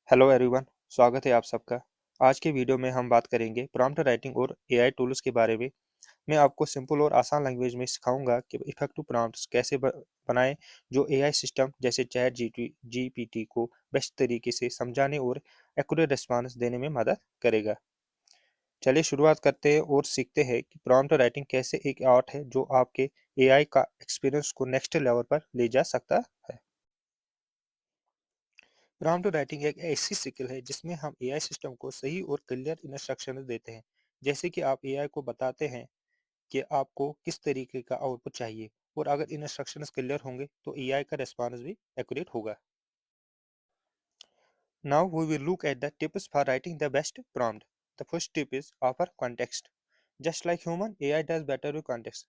Hello everyone, स्वागत है आप सबका। आज के वीडियो में हम बात करेंगे प्रॉम्प्ट राइटिंग और एआई टूल्स के बारे में। मैं आपको सिंपल और आसान लैंग्वेज में सिखाऊंगा कि इफेक्टिव प्रॉम्प्ट्स कैसे बनाएं जो एआई सिस्टम जैसे चैट जीपीटी को बेस्ट तरीके से समझाने और एक्यूरेट रिस्पांस देने में मदद करेगा। चलिए शुरुआत करते हैं और सीखते हैं कि प्रॉम्प्ट राइटिंग कैसे एक आर्ट है जो आपके एआई का एक्सपीरियंस को नेक्स्ट लेवल पर ले जा सकता है। प्रॉम्प्ट राइटिंग एक ऐसी स्किल है जिसमें हम एआई सिस्टम को सही और क्लियर इंस्ट्रक्शन देते हैं। जैसे कि आप एआई को बताते हैं कि आपको किस तरीके का आउटपुट चाहिए, और अगर इंस्ट्रक्शंस क्लियर होंगे तो एआई का रिस्पॉन्स भी एक्यूरेट होगा। Now we will look at the tips for writing the best prompt. The first tip is offer context. Just like human, AI does better with context.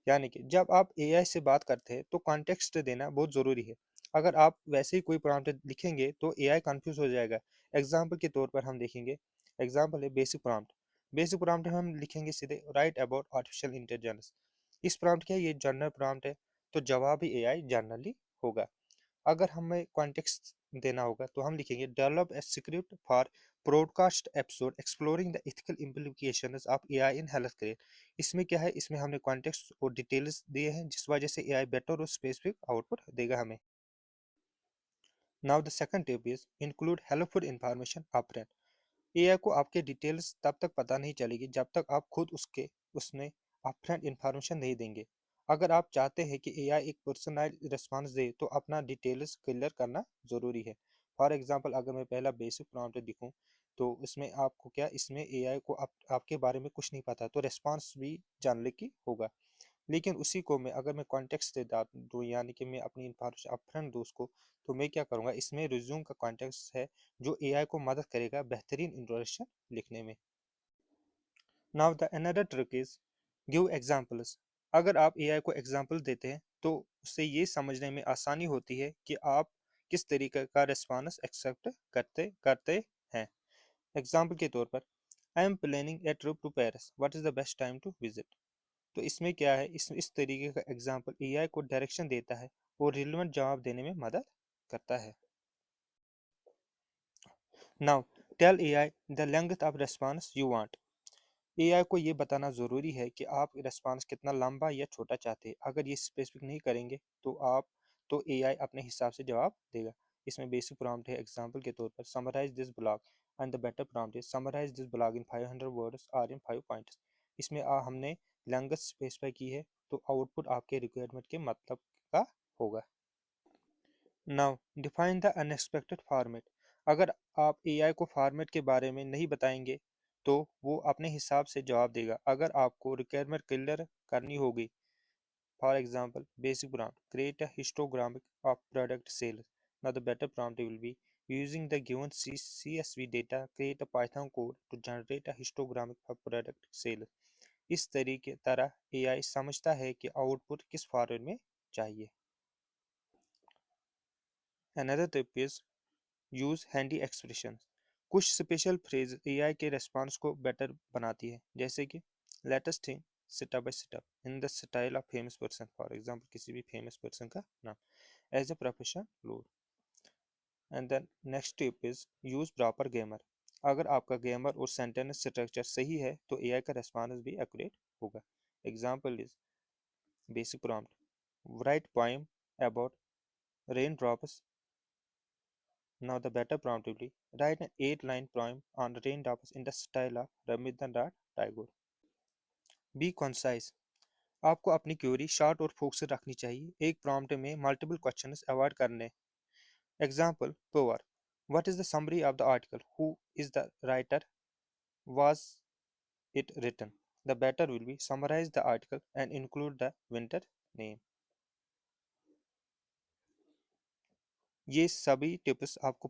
यानी कि जब आप AI से बात करते हैं तो कॉन्टेक्स्ट देना बहुत ज़रूरी है। अगर आप वैसे ही कोई प्रॉम्प्ट लिखेंगे तो एआई कंफ्यूज हो जाएगा। एग्जाम्पल के तौर पर हम देखेंगे। एग्जाम्पल है बेसिक प्रॉम्प्ट। बेसिक प्रॉम्प्ट में हम लिखेंगे सीधे राइट अबाउट आर्टिफिशियल इंटेलिजेंस। इस प्रॉम्प्ट क्या है, ये जनरल प्रॉम्प्ट है, तो जवाब भी एआई जनरली होगा। अगर हमें कॉन्टेक्स्ट देना होगा तो हम लिखेंगे develop a script for broadcast episode exploring the ethical implications of AI in health care. इसमें क्या है, इसमें हमने कॉन्टेक्स्ट और डिटेल्स दिए हैं जिस वजह से एआई बेटर और स्पेसिफिक आउटपुट देगा हमें। Now the second tip is include helpful information upfront. AI को आपके डिटेल्स तब तक पता नहीं चलेगी जब तक आप खुद उसमें अपफ्रंट इंफॉर्मेशन नहीं देंगे। अगर आप चाहते हैं कि एआई एक पर्सनलाइज्ड रिस्पांस दे तो अपना डिटेल्स क्लियर करना ज़रूरी है। फॉर एग्जांपल, अगर मैं पहला बेसिक प्रॉम्प्ट दिखूं तो इसमें आपको क्या, इसमें एआई को आपके बारे में कुछ नहीं पता तो रिस्पांस भी जानने की होगा। लेकिन उसी को मैं अगर मैं कॉन्टेक्स्ट दे दूँ, यानी कि मैं अपनी इंफॉर्मेशन अपफ्रंट दूँ उसको, तो मैं क्या करूँगा, इसमें रिज्यूम का कॉन्टेक्स्ट है जो एआई को मदद करेगा बेहतरीन इंट्रोडक्शन लिखने में। Now the another trick is give examples. अगर आप एआई को एग्जांपल देते हैं तो उससे ये समझने में आसानी होती है कि आप किस तरीके का रिस्पॉन्स एक्सेप्ट करते करते हैं। एग्जांपल के तौर पर, I am planning a trip to Paris, what is the best time to visit. तो इसमें क्या है, इस तरीके का एग्जांपल एआई को डायरेक्शन देता है और रिलेवेंट जवाब देने में मदद करता है। Now tell AI the length of response you want. AI को ये बताना ज़रूरी है कि आप रेस्पॉन्स कितना लंबा या छोटा चाहते हैं। अगर ये स्पेसिफिक नहीं करेंगे तो एआई अपने हिसाब से जवाब देगा। इसमें बेसिक प्रॉम्प्ट है, एग्जांपल के तौर पर summarize this blog, and the better prompt है summarize this blog in 500 words और इन 5 पॉइंट्स। इसमें हमने लेंथ स्पेसिफाई की है तो आउटपुट आपके रिक्वायरमेंट के मतलब का होगा। Now define the unexpected format. अगर आप एआई को फॉर्मेट के बारे में नहीं बताएंगे तो वो अपने हिसाब से जवाब देगा। अगर आपको रिक्वायरमेंट क्लियर करनी होगी, for example basic prompt create a histogram of product sales. Now the better prompt will be using the given CSV data create a Python code to generate a histogram of product sales. इस तरीके तरह AI समझता है कि output किस format में चाहिए। Another tip is use handy expression. कुछ स्पेशल फ्रेज एआई के रेस्पॉन्स को बेटर बनाती है, जैसे कि latest thing step by step in the style of famous person. For example, किसी भी फेमस पर्सन का नाम as a profession load. And then next tip is use proper grammar. अगर आपका ग्रामर और सेंटेंस स्ट्रक्चर सही है तो एआई का रेस्पॉन्स भी एक्यूरेट होगा। Example is basic prompt right poem about rain drops. Now the better prompt will be write an 8-line poem on raindrops in the style of Rabindranath Tagore. Be concise. आपको अपनी query short और focus रखनी चाहिए। एक prompt में multiple questions avoid करने। Example poor, what is the summary of the article, who is the writer, was it written. The better will be summarise the article and include the winter name. ये सभी tips आपको